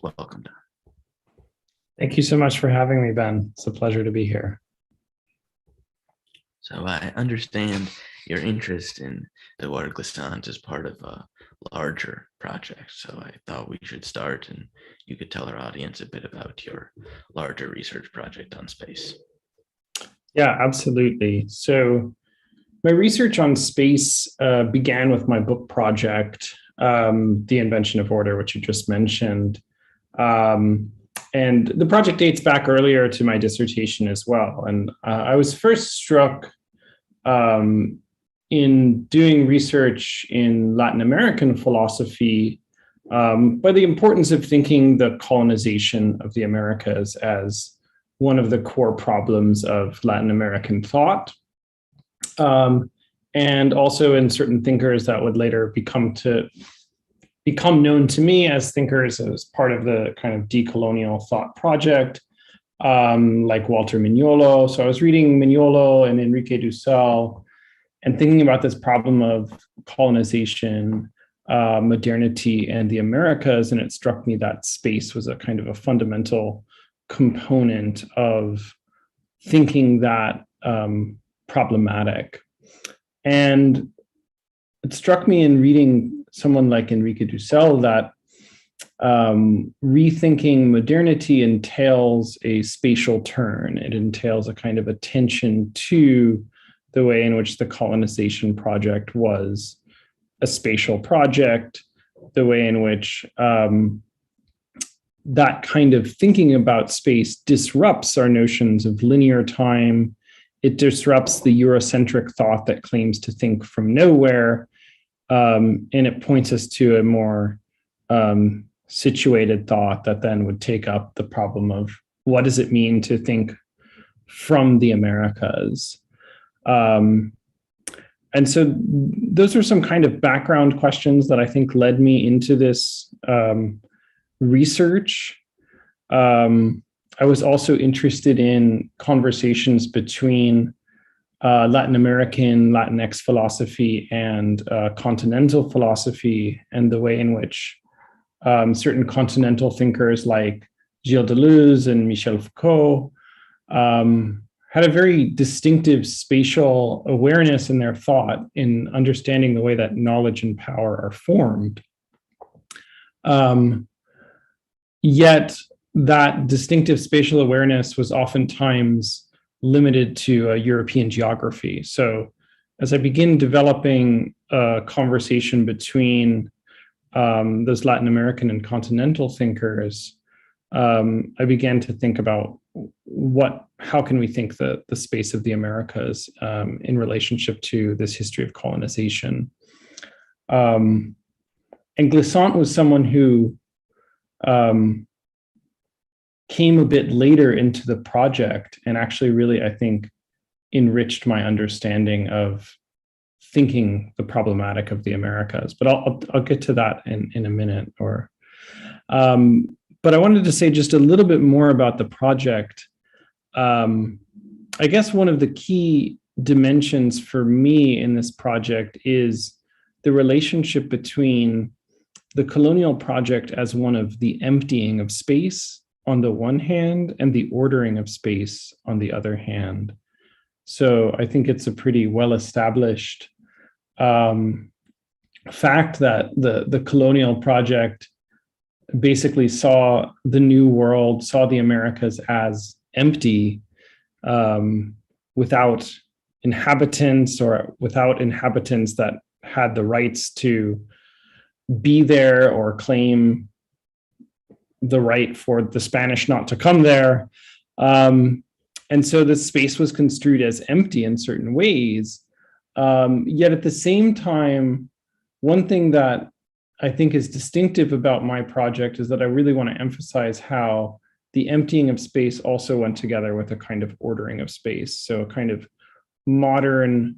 Welcome. Thank you so much for having me, Ben. It's a pleasure to be here. So I understand your interest in Édouard Glissant as part of a larger project. So I thought we should start and you could tell our audience a bit about your larger research project on space. Yeah, absolutely. So my research on space began with my book project, The Invention of Order, which you just mentioned. And the project dates back earlier to my dissertation as well. And I was first struck in doing research in Latin American philosophy by the importance of thinking the colonization of the Americas as one of the core problems of Latin American thought. And also in certain thinkers that would later become known to me as thinkers as part of the kind of decolonial thought project, like Walter Mignolo. So I was reading Mignolo and Enrique Dussel and thinking about this problem of colonization, modernity, and the Americas. And it struck me that space was a kind of a fundamental component of thinking that problematic. And it struck me in reading someone like Enrique Dussel that rethinking modernity entails a spatial turn. It entails a kind of attention to the way in which the colonization project was a spatial project, the way in which that kind of thinking about space disrupts our notions of linear time. It disrupts the Eurocentric thought that claims to think from nowhere. And it points us to a more situated thought that then would take up the problem of what does it mean to think from the Americas? And so those are some kind of background questions that I think led me into this research. I was also interested in conversations between Latin American, Latinx philosophy and continental philosophy, and the way in which certain continental thinkers like Gilles Deleuze and Michel Foucault had a very distinctive spatial awareness in their thought in understanding the way that knowledge and power are formed. Yet that distinctive spatial awareness was oftentimes limited to a European geography. So as I begin developing a conversation between those Latin American and continental thinkers, I began to think about how can we think the space of the Americas in relationship to this history of colonization. And Glissant was someone who came a bit later into the project and actually really, I think, enriched my understanding of thinking the problematic of the Americas. But I'll get to that in a minute. But I wanted to say just a little bit more about the project. I guess one of the key dimensions for me in this project is the relationship between the colonial project as one of the emptying of space on the one hand and the ordering of space on the other hand. So I think it's a pretty well-established fact that the colonial project basically saw the New World, saw the Americas as empty, without inhabitants or without inhabitants that had the rights to be there or claim the right for the Spanish not to come there. And so the space was construed as empty in certain ways. Yet at the same time, one thing that I think is distinctive about my project is that I really want to emphasize how the emptying of space also went together with a kind of ordering of space. So a kind of modern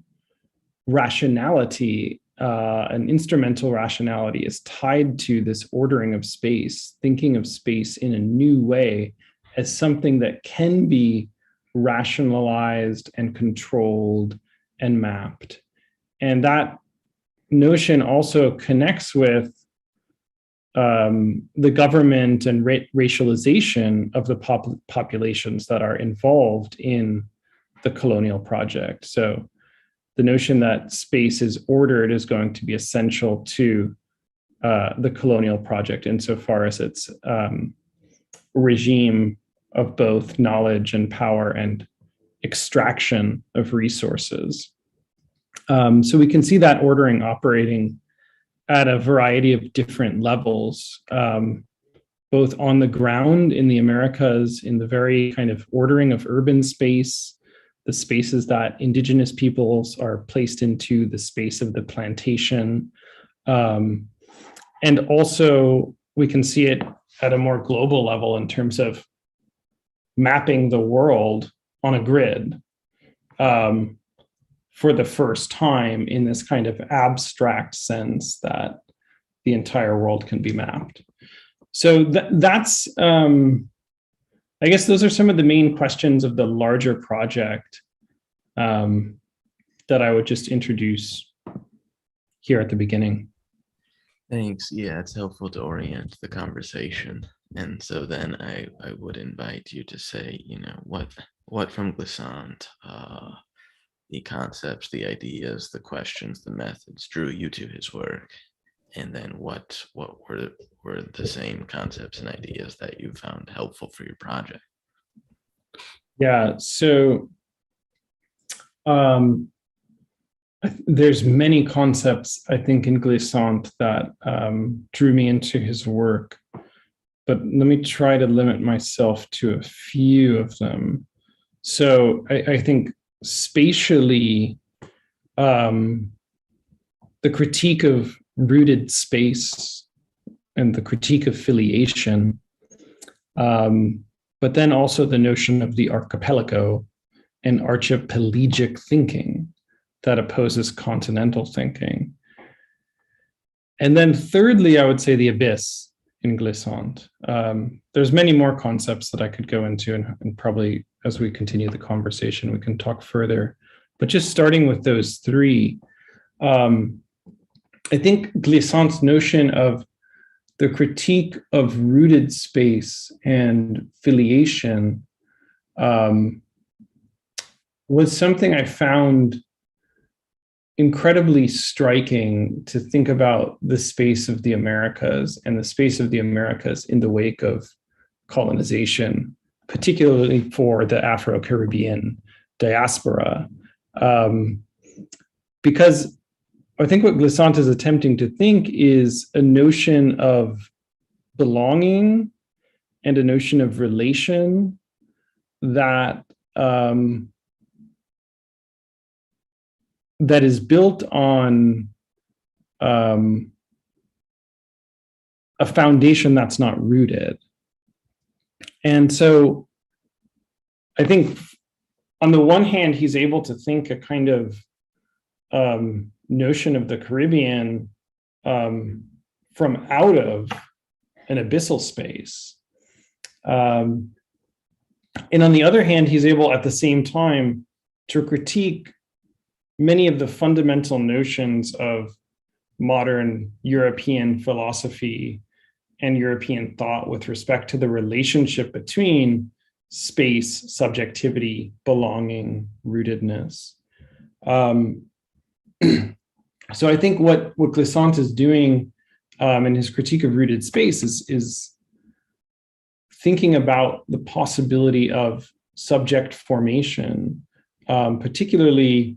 rationality, an instrumental rationality is tied to this ordering of space, thinking of space in a new way as something that can be rationalized and controlled and mapped. And that notion also connects with the government and racialization of the populations that are involved in the colonial project. So the notion that space is ordered is going to be essential to the colonial project insofar as its regime of both knowledge and power and extraction of resources. So we can see that ordering operating at a variety of different levels, both on the ground in the Americas, in the very kind of ordering of urban space, the spaces that indigenous peoples are placed into, the space of the plantation. And also we can see it at a more global level in terms of mapping the world on a grid for the first time in this kind of abstract sense that the entire world can be mapped. So that's, I guess those are some of the main questions of the larger project that I would just introduce here at the beginning. Thanks. Yeah, it's helpful to orient the conversation. And so then I would invite you to say, you know, what from Glissant, the concepts, the ideas, the questions, the methods drew you to his work, and then what were the same concepts and ideas that you found helpful for your project? Yeah, so there's many concepts, I think, in Glissant that drew me into his work, but let me try to limit myself to a few of them. So I think spatially, the critique of rooted space and the critique of filiation, but then also the notion of the archipelago and archipelagic thinking that opposes continental thinking. And then thirdly, I would say the abyss in Glissant. There's many more concepts that I could go into, and probably as we continue the conversation, we can talk further. But just starting with those three, I think Glissant's notion of the critique of rooted space and filiation was something I found incredibly striking to think about the space of the Americas and the space of the Americas in the wake of colonization, particularly for the Afro-Caribbean diaspora. Because I think what Glissant is attempting to think is a notion of belonging and a notion of relation that that is built on a foundation that's not rooted. And so I think on the one hand, he's able to think a kind of notion of the Caribbean from out of an abyssal space. And on the other hand, he's able at the same time to critique many of the fundamental notions of modern European philosophy and European thought with respect to the relationship between space, subjectivity, belonging, rootedness. So I think what Glissant is doing in his critique of rooted space is thinking about the possibility of subject formation, particularly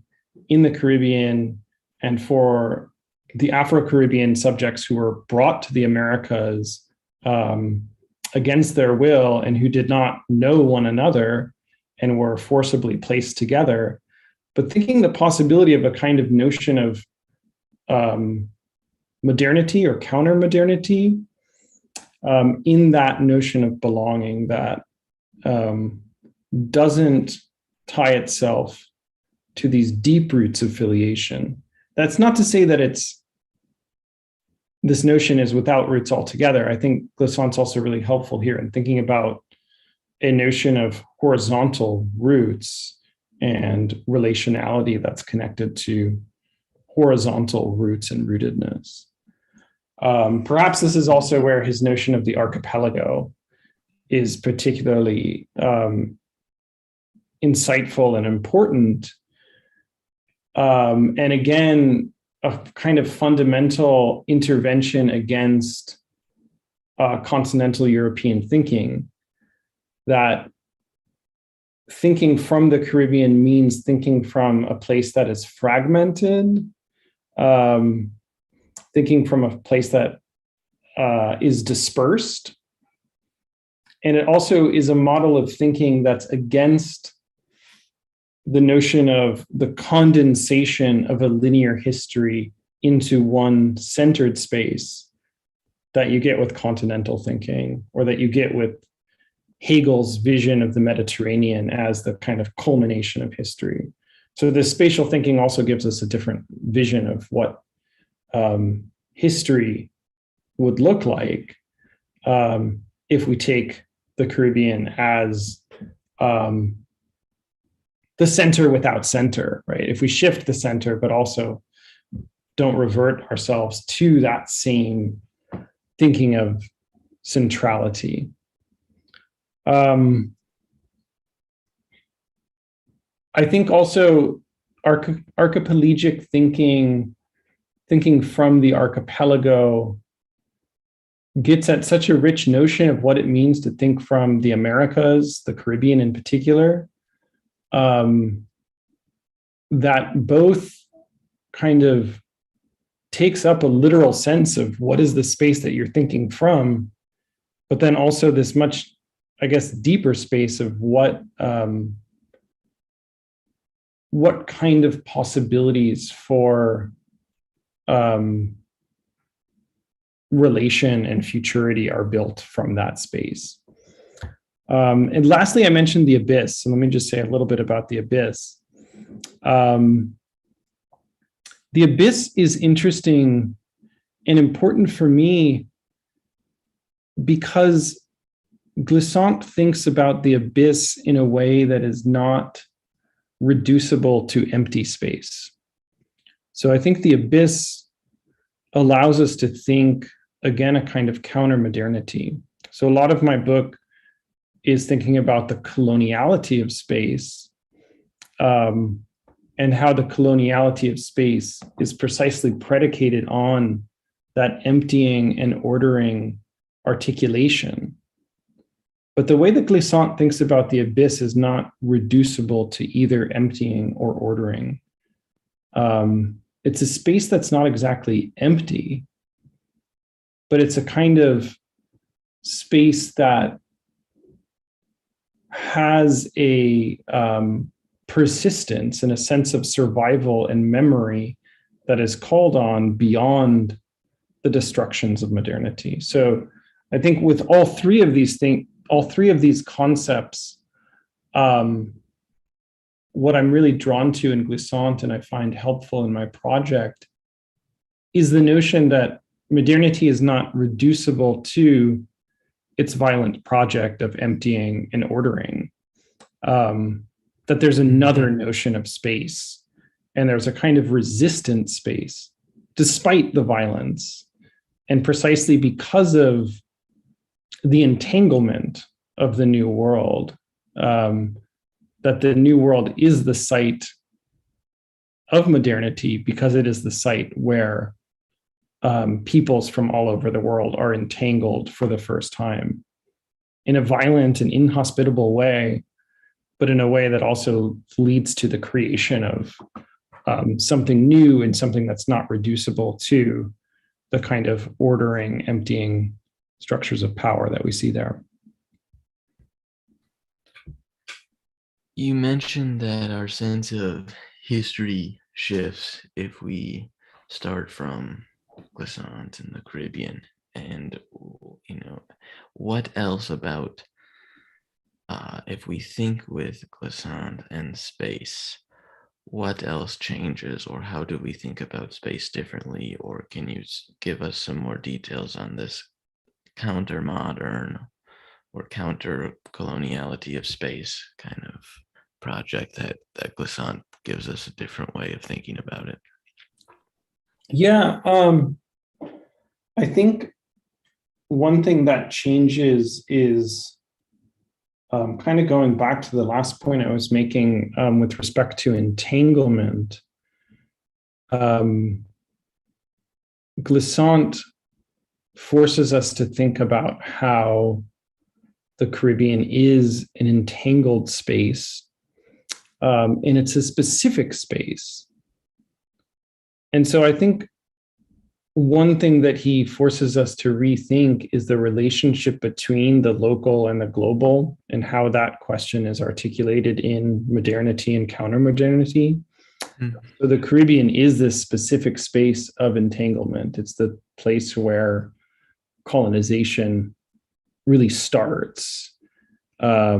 in the Caribbean and for the Afro-Caribbean subjects who were brought to the Americas against their will and who did not know one another and were forcibly placed together, but thinking the possibility of a kind of notion of modernity or counter-modernity in that notion of belonging that doesn't tie itself to these deep roots of filiation. That's not to say that this notion is without roots altogether. I think Glissant's also really helpful here in thinking about a notion of horizontal roots and relationality that's connected to horizontal roots and rootedness. Perhaps this is also where his notion of the archipelago is particularly insightful and important. And again, a kind of fundamental intervention against continental European thinking, that thinking from the Caribbean means thinking from a place that is fragmented, thinking from a place that is dispersed. And it also is a model of thinking that's against the notion of the condensation of a linear history into one centered space that you get with continental thinking, or that you get with Hegel's vision of the Mediterranean as the kind of culmination of history. So this spatial thinking also gives us a different vision of what history would look like if we take the Caribbean as the center without center, right? If we shift the center, but also don't revert ourselves to that same thinking of centrality. I think also archipelagic thinking from the archipelago gets at such a rich notion of what it means to think from the Americas, the Caribbean in particular, that both kind of takes up a literal sense of what is the space that you're thinking from, but then also this much, I guess, deeper space of what kind of possibilities for relation and futurity are built from that space. And lastly, I mentioned the abyss. And let me just say a little bit about the abyss. The abyss is interesting and important for me because Glissant thinks about the abyss in a way that is not reducible to empty space. So I think the abyss allows us to think, again, a kind of counter-modernity. So a lot of my book is thinking about the coloniality of space, and how the coloniality of space is precisely predicated on that emptying and ordering articulation. But the way that Glissant thinks about the abyss is not reducible to either emptying or ordering. It's a space that's not exactly empty, but it's a kind of space that has a persistence and a sense of survival and memory that is called on beyond the destructions of modernity. So I think with all three of these concepts, what I'm really drawn to in Glissant and I find helpful in my project is the notion that modernity is not reducible to its violent project of emptying and ordering, that there's another notion of space, and there's a kind of resistant space despite the violence, and precisely because of the entanglement of the new world, that the new world is the site of modernity because it is the site where peoples from all over the world are entangled for the first time in a violent and inhospitable way, but in a way that also leads to the creation of something new and something that's not reducible to the kind of ordering, emptying structures of power that we see there. You mentioned that our sense of history shifts if we start from Glissant in the Caribbean, and what else about if we think with Glissant and space, what else changes, or how do we think about space differently? Or can you give us some more details on this counter-modern or counter-coloniality of space kind of project that Glissant gives us a different way of thinking about it? Yeah, I think one thing that changes is kind of going back to the last point I was making with respect to entanglement. Glissant forces us to think about how the Caribbean is an entangled space, and it's a specific space. And so I think one thing that he forces us to rethink is the relationship between the local and the global, and how that question is articulated in modernity and counter-modernity. So the Caribbean is this specific space of entanglement. It's the place where colonization really starts. But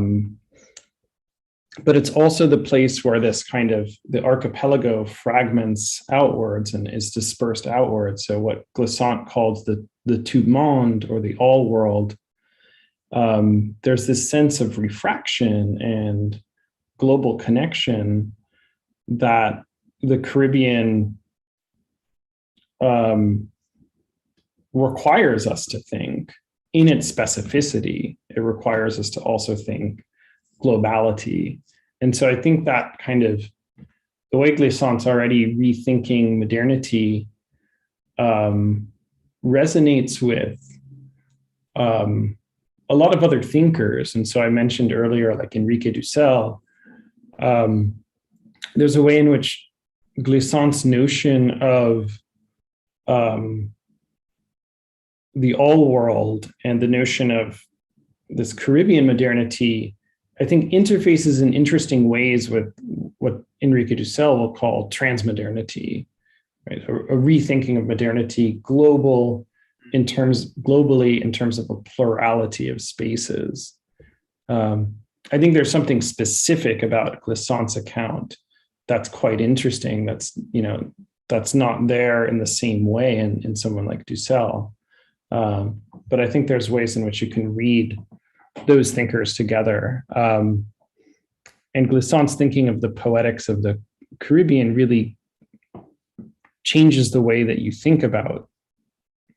it's also the place where this kind of the archipelago fragments outwards and is dispersed outwards. So what Glissant calls the tout monde, or the all world, there's this sense of refraction and global connection that the Caribbean requires us to think in its specificity. It requires us to also think globality. And so I think that kind of the way Glissant's already rethinking modernity resonates with a lot of other thinkers. And so I mentioned earlier, like Enrique Dussel, there's a way in which Glissant's notion of the all world and the notion of this Caribbean modernity, I think, interfaces in interesting ways with what Enrique Dussel will call transmodernity, right? A rethinking of modernity globally in terms of a plurality of spaces. I think there's something specific about Glissant's account that's quite interesting. That's not there in the same way in someone like Dussel. But I think there's ways in which you can read those thinkers together. And Glissant's thinking of the poetics of the Caribbean really changes the way that you think about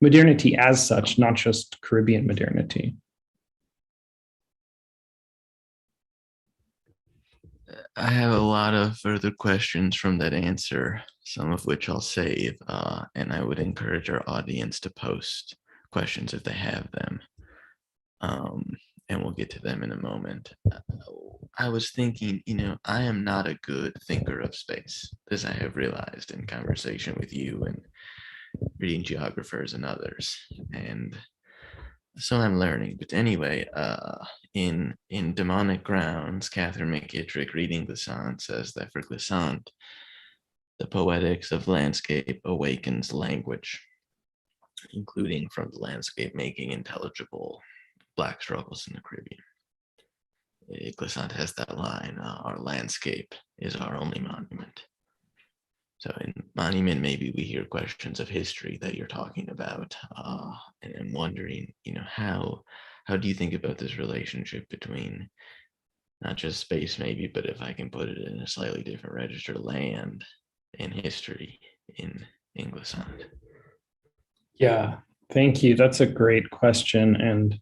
modernity as such, not just Caribbean modernity. I have a lot of further questions from that answer, some of which I'll save, and I would encourage our audience to post questions if they have them, and we'll get to them in a moment. I was thinking, I am not a good thinker of space, as I have realized in conversation with you and reading geographers and others, and so I'm learning. But anyway, in Demonic Grounds, Catherine McKittrick, reading Glissant, says that for Glissant, the poetics of landscape awakens language, including from the landscape making intelligible Black struggles in the Caribbean. Glissant has that line, our landscape is our only monument. So in monument, maybe we hear questions of history that you're talking about, and I'm wondering, how do you think about this relationship between not just space, maybe, but if I can put it in a slightly different register, land and history in Glissant? Yeah, thank you. That's a great question, and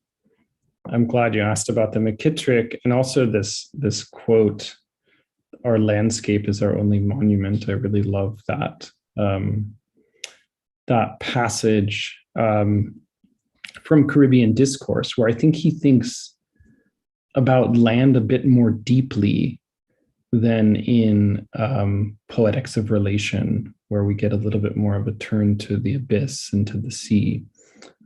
I'm glad you asked about the McKittrick, and also this quote, "Our landscape is our only monument." I really love that that passage from Caribbean Discourse, where I think he thinks about land a bit more deeply than in Poetics of Relation, where we get a little bit more of a turn to the abyss and to the sea.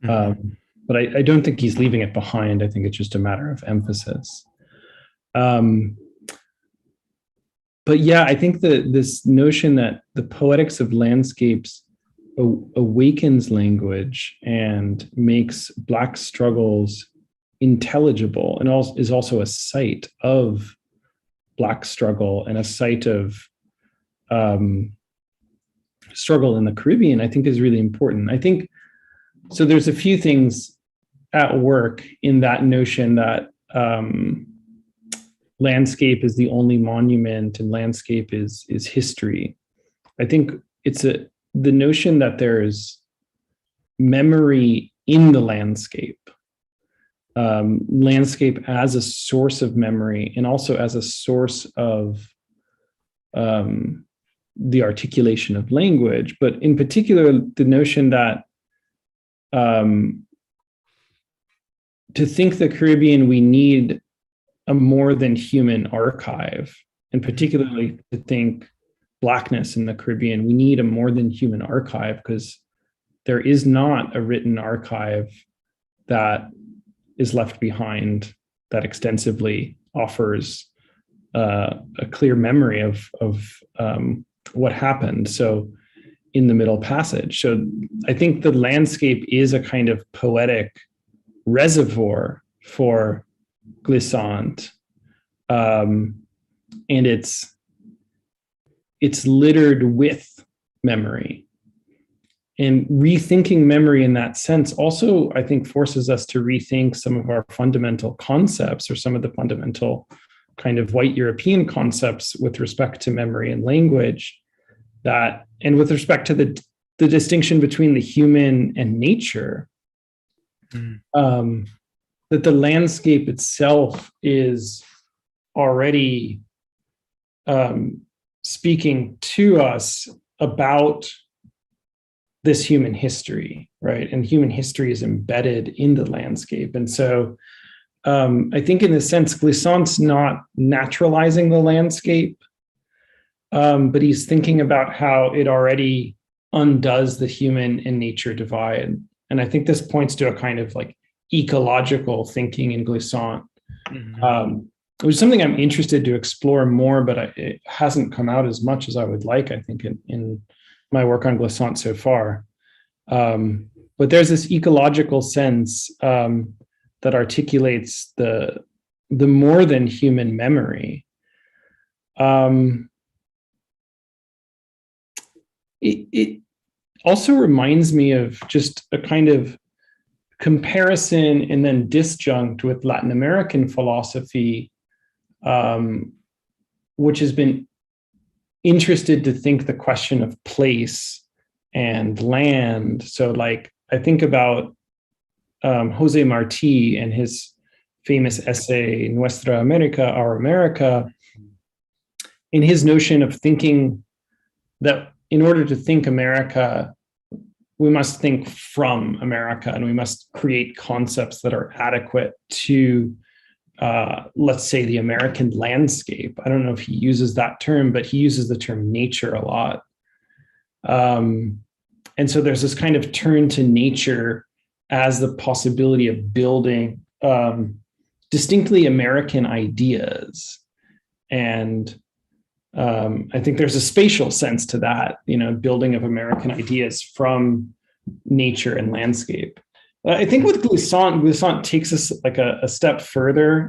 Mm-hmm. But I don't think he's leaving it behind. I think it's just a matter of emphasis. But yeah, I think that this notion that the poetics of landscapes awakens language and makes Black struggles intelligible, and is also a site of Black struggle and a site of struggle in the Caribbean, I think is really important. I think, so there's a few things at work in that notion that landscape is the only monument and landscape is history. I think it's the notion that there's memory in the landscape, landscape as a source of memory and also as a source of the articulation of language, but in particular, the notion that to think the Caribbean, we need a more than human archive, and particularly to think Blackness in the Caribbean, we need a more than human archive because there is not a written archive that is left behind that extensively offers a clear memory of what happened. So in the Middle Passage. So I think the landscape is a kind of poetic reservoir for Glissant. And it's littered with memory. And rethinking memory in that sense also, I think, forces us to rethink some of our fundamental concepts or some of the fundamental kind of white European concepts with respect to memory and language, that, and with respect to the distinction between the human and nature, that the landscape itself is already speaking to us about this human history, right? And human history is embedded in the landscape. And so I think in a sense, Glissant's not naturalizing the landscape, but he's thinking about how it already undoes the human and nature divide. And I think this points to a kind of like ecological thinking in Glissant, which is something I'm interested to explore more, but it hasn't come out as much as I would like, I think, in my work on Glissant so far. But there's this ecological sense that articulates the more than human memory. It also reminds me of just a kind of comparison and then disjunct with Latin American philosophy, which has been interested to think the question of place and land. So like, I think about Jose Marti and his famous essay, Nuestra America, Our America, in his notion of thinking that in order to think America, we must think from America, and we must create concepts that are adequate to, let's say, the American landscape. I don't know if he uses that term, but he uses the term nature a lot. And so there's this kind of turn to nature as the possibility of building distinctly American ideas. And I think there's a spatial sense to that, building of American ideas from nature and landscape. I think with Glissant takes us like a step further.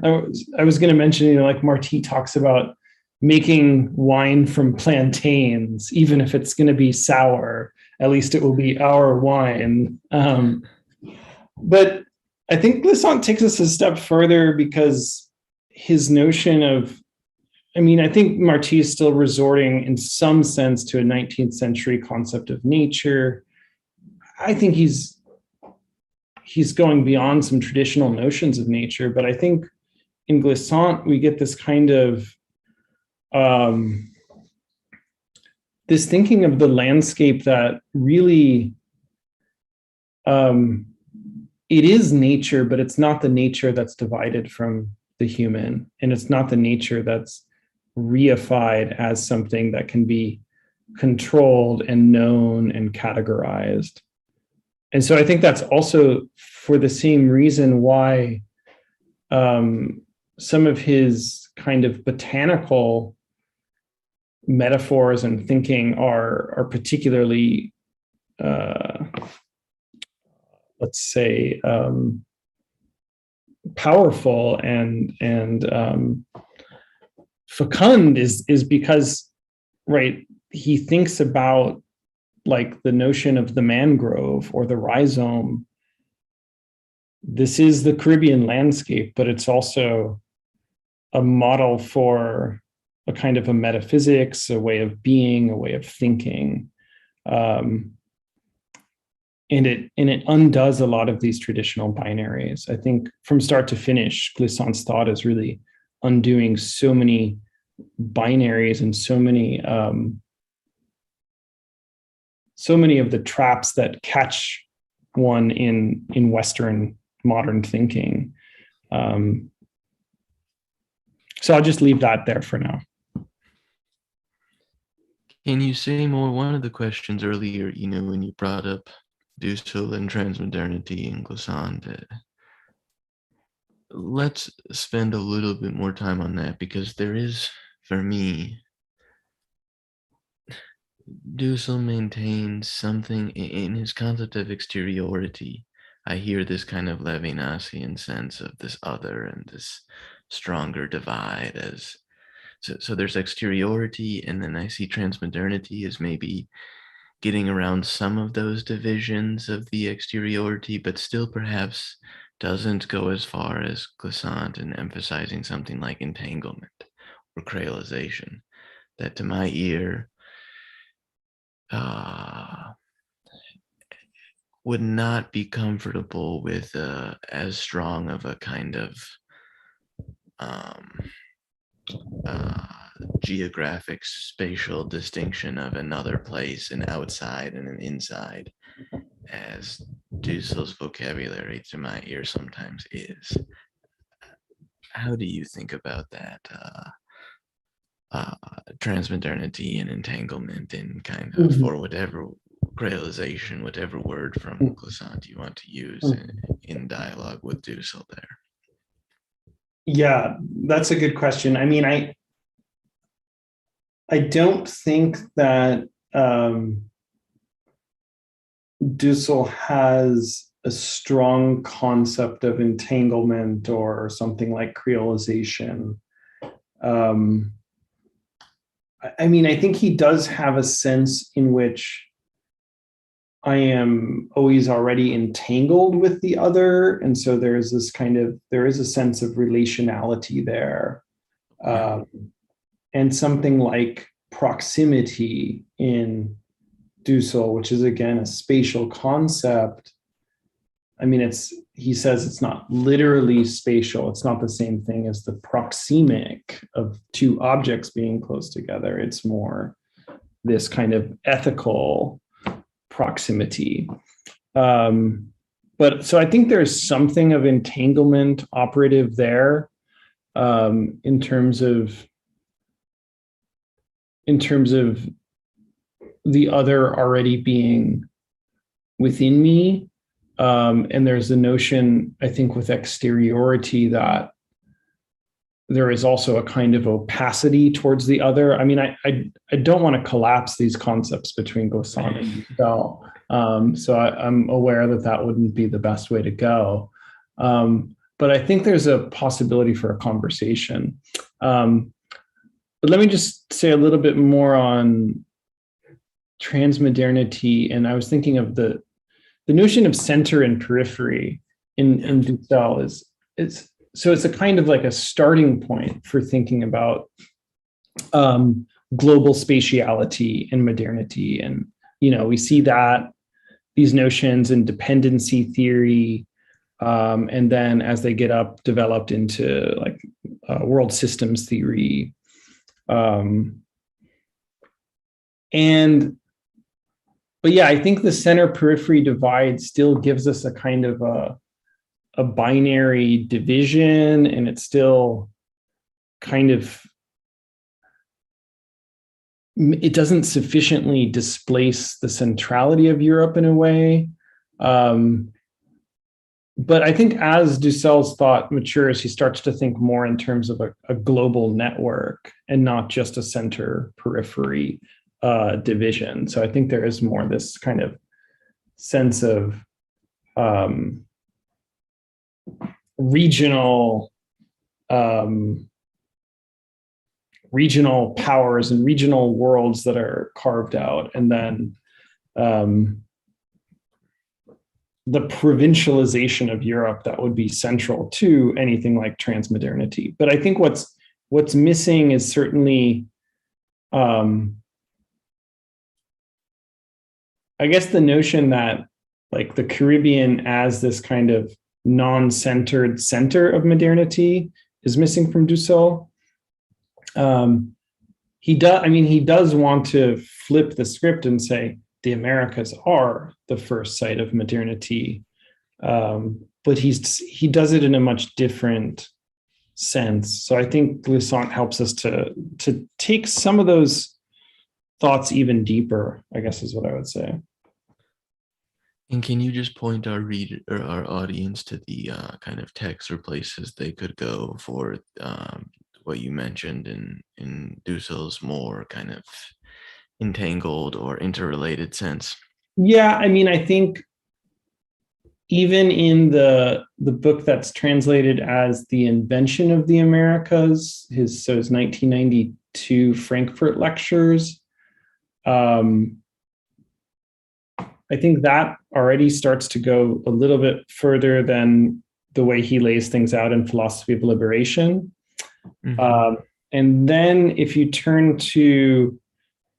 I was going to mention, like Marti talks about making wine from plantains, even if it's going to be sour, at least it will be our wine. But I think Glissant takes us a step further because his notion of, I think Marti is still resorting in some sense to a 19th century concept of nature. I think he's going beyond some traditional notions of nature, but I think in Glissant, we get this kind of this thinking of the landscape that really it is nature, but it's not the nature that's divided from the human, and it's not the nature that's reified as something that can be controlled and known and categorized. And so I think that's also for the same reason why some of his kind of botanical metaphors and thinking are particularly, let's say, powerful and fecund is because, right, he thinks about like the notion of the mangrove or the rhizome. This is the Caribbean landscape, but it's also a model for a kind of a metaphysics, a way of being, a way of thinking. it undoes a lot of these traditional binaries. I think from start to finish, Glissant's thought is really undoing so many binaries and so many of the traps that catch one in Western modern thinking. So I'll just leave that there for now. Can you say more? One of the questions earlier, when you brought up Dussel and transmodernity and Glissant, let's spend a little bit more time on that, because there is, for me, Dussel maintains something in his concept of exteriority. I hear this kind of Levinasian sense of this other and this stronger divide as so there's exteriority, and then I see transmodernity as maybe getting around some of those divisions of the exteriority, but still perhaps doesn't go as far as Glissant in emphasizing something like entanglement or creolization, that to my ear would not be comfortable with as strong of a kind of geographic spatial distinction of another place, an outside and an inside, as Dussel's vocabulary to my ear sometimes is. How do you think about that transmodernity and entanglement in kind of, or whatever creolization, whatever word from Glissant you want to use in dialogue with Dussel there? Yeah, that's a good question. I mean, I don't think that Dussel has a strong concept of entanglement or something like creolization. I mean, I think he does have a sense in which I am always already entangled with the other. And so there is a sense of relationality there. And something like proximity in Dussel, which is again a spatial concept. I mean, he says it's not literally spatial. It's not the same thing as the proxemic of two objects being close together. It's more this kind of ethical proximity. But so I think there's something of entanglement operative there, in terms of the other already being within me. And there's a notion, I think, with exteriority that there is also a kind of opacity towards the other. I mean, I don't want to collapse these concepts between Glissant and Dussel. So I'm aware that wouldn't be the best way to go. But I think there's a possibility for a conversation. But let me just say a little bit more on transmodernity. And I was thinking of the notion of center and periphery in Dussel is so it's a kind of like a starting point for thinking about global spatiality and modernity. And, we see these notions in dependency theory, and then as they get developed into like world systems theory. But yeah, I think the center periphery divide still gives us a kind of a binary division, and it's still kind of, it doesn't sufficiently displace the centrality of Europe in a way. But I think as Dussel's thought matures, he starts to think more in terms of a global network and not just a center periphery division. So I think there is more this kind of sense of regional powers and regional worlds that are carved out, and then the provincialization of Europe that would be central to anything like transmodernity. But I think what's missing is certainly, I guess, the notion that like the Caribbean as this kind of non-centered center of modernity is missing from Dussel. He does want to flip the script and say the Americas are the first site of modernity, but he does it in a much different sense. So I think Glissant helps us to take some of those thoughts even deeper, I guess is what I would say. And can you just point our reader or our audience to the kind of texts or places they could go for what you mentioned in Dussel's more kind of entangled or interrelated sense? Yeah, I mean, I think even in the book that's translated as The Invention of the Americas, his 1992 Frankfurt lectures, I think that already starts to go a little bit further than the way he lays things out in Philosophy of Liberation. Mm-hmm. And then if you turn to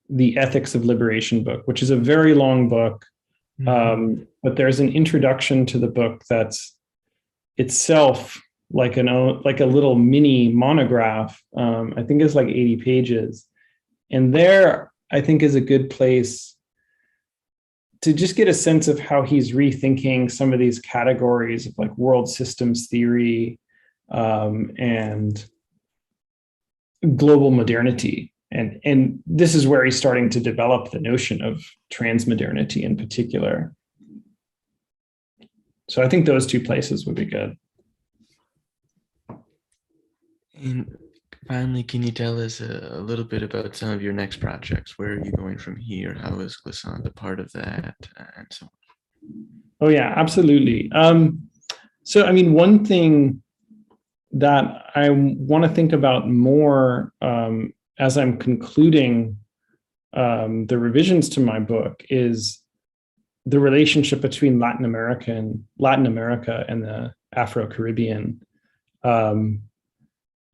the Ethics of Liberation book, which is a very long book, mm-hmm. But there's an introduction to the book that's itself like a little mini monograph. I think it's like 80 pages. And there, I think, is a good place to just get a sense of how he's rethinking some of these categories of like world systems theory and global modernity. And this is where he's starting to develop the notion of transmodernity in particular. So I think those two places would be good. And finally, can you tell us a little bit about some of your next projects? Where are you going from here? How is Glissant a part of that? And so on. Oh, yeah, absolutely. So, I mean, one thing that I want to think about more as I'm concluding the revisions to my book is the relationship between Latin America and the Afro-Caribbean. And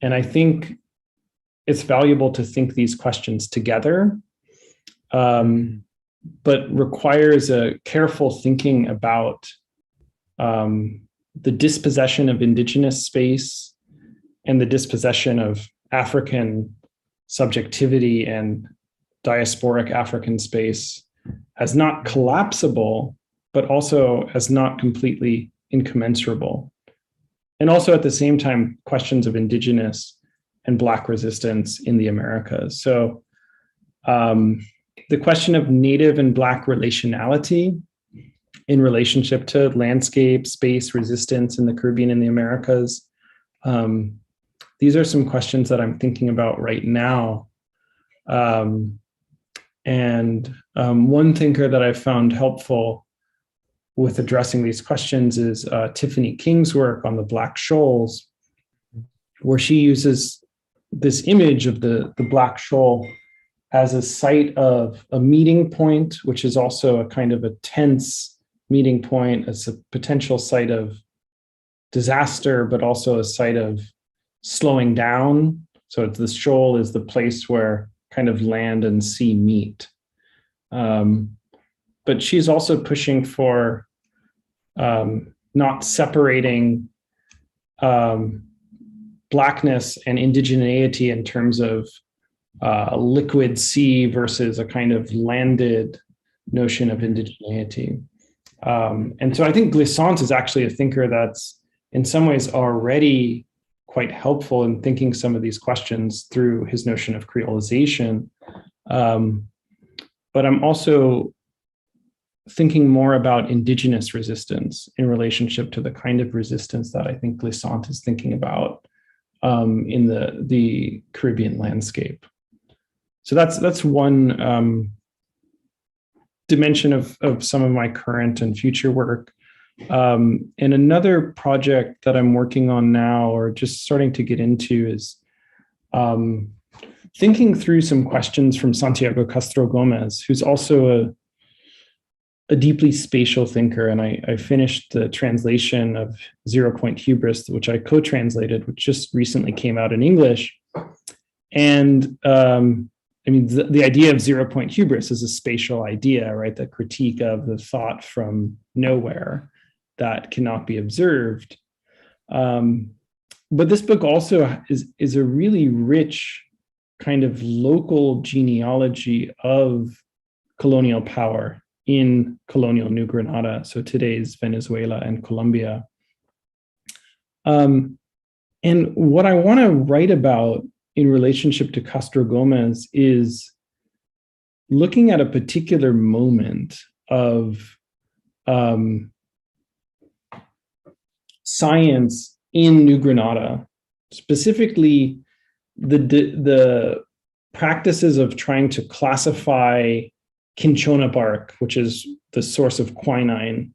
I think it's valuable to think these questions together, but requires a careful thinking about the dispossession of indigenous space and the dispossession of African subjectivity and diasporic African space as not collapsible, but also as not completely incommensurable. And also at the same time, questions of indigenous and Black resistance in the Americas. So the question of Native and Black relationality in relationship to landscape, space, resistance in the Caribbean and the Americas. These are some questions that I'm thinking about right now. And one thinker that I found helpful with addressing these questions is Tiffany King's work on the Black Shoals, where she uses this image of the Black Shoal as a site of a meeting point, which is also a kind of a tense meeting point, as a potential site of disaster, but also a site of slowing down. So the shoal is the place where kind of land and sea meet. But she's also pushing for not separating Blackness and indigeneity in terms of liquid sea versus a kind of landed notion of indigeneity. And so I think Glissant is actually a thinker that's in some ways already quite helpful in thinking some of these questions through his notion of creolization. But I'm also thinking more about indigenous resistance in relationship to the kind of resistance that I think Glissant is thinking about in the Caribbean landscape. So that's one dimension of some of my current and future work. And another project that I'm working on now, or just starting to get into, is thinking through some questions from Santiago Castro Gomez, who's also a deeply spatial thinker. And I finished the translation of Zeropoint Hubris, which I co-translated, which just recently came out in English. And I mean, the idea of zero-point hubris is a spatial idea, right? The critique of the thought from nowhere that cannot be observed. But this book also is a really rich kind of local genealogy of colonial power in colonial New Granada, so today's Venezuela and Colombia. And what I want to write about in relationship to Castro Gomez is looking at a particular moment of science in New Granada, specifically the practices of trying to classify cinchona bark, which is the source of quinine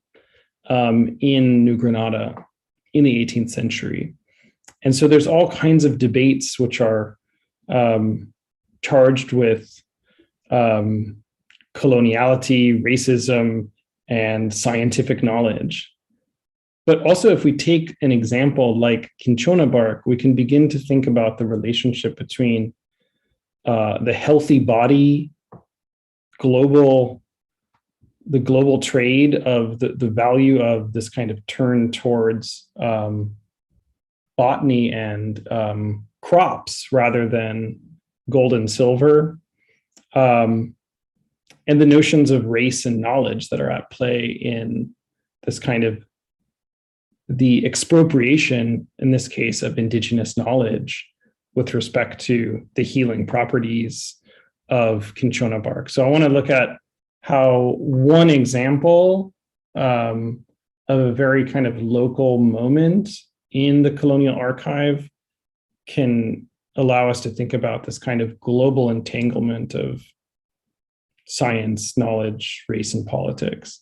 in New Granada in the 18th century. And so there's all kinds of debates which are charged with coloniality, racism, and scientific knowledge. But also, if we take an example like cinchona bark, we can begin to think about the relationship between the healthy body, the global trade of the value of this kind of turn towards botany and crops rather than gold and silver, and the notions of race and knowledge that are at play in this kind of the expropriation, in this case, of indigenous knowledge with respect to the healing properties of cinchona bark. So I want to look at how one example of a very kind of local moment in the colonial archive can allow us to think about this kind of global entanglement of science, knowledge, race, and politics.